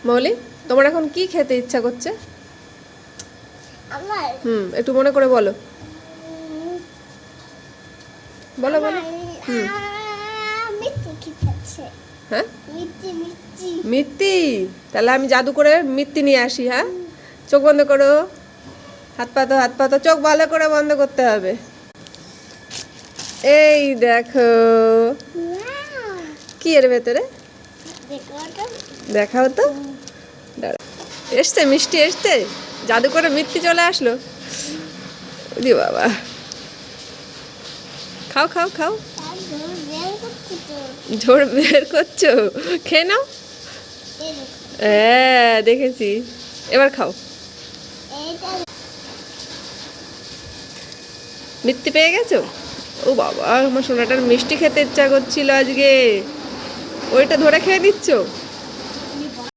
মৌলি, তোমার এখন কি খেতে ইচ্ছা করছে? আমার একটু মনে করে বলো। বলো বলো। মিষ্টি খেতে আছে। হ্যাঁ, মিষ্টি মিষ্টি মিত্তি। তাহলে আমি জাদু করে মিত্তি নিয়ে আসি। হ্যাঁ, চোখ বন্ধ করো। হাত পাতো, হাত পাতো। চোখ ভালো করে বন্ধ করতে হবে। এই দেখো ওয়াও কি এর ভেতরে, দেখো তো দেখাও তো। দাঁড়া। এসছে মিষ্টি, এসছে। জাদু করে মিত্তি চলে আসলো। দি বাবা, খাও খাও খাও। তার জন্য বের করছি তো ঝোড় বের করছো, খেয়ে নাও। এই দেখো হ্যাঁ দেখেছি, এবার খাও। এইটা মিত্তি পেয়ে গেছো? ও বাবা, আমার সোনাটার মিষ্টি খেতে ইচ্ছা করছিল আজকে, ওইটা ধরে খেয়ে নিচ্ছ।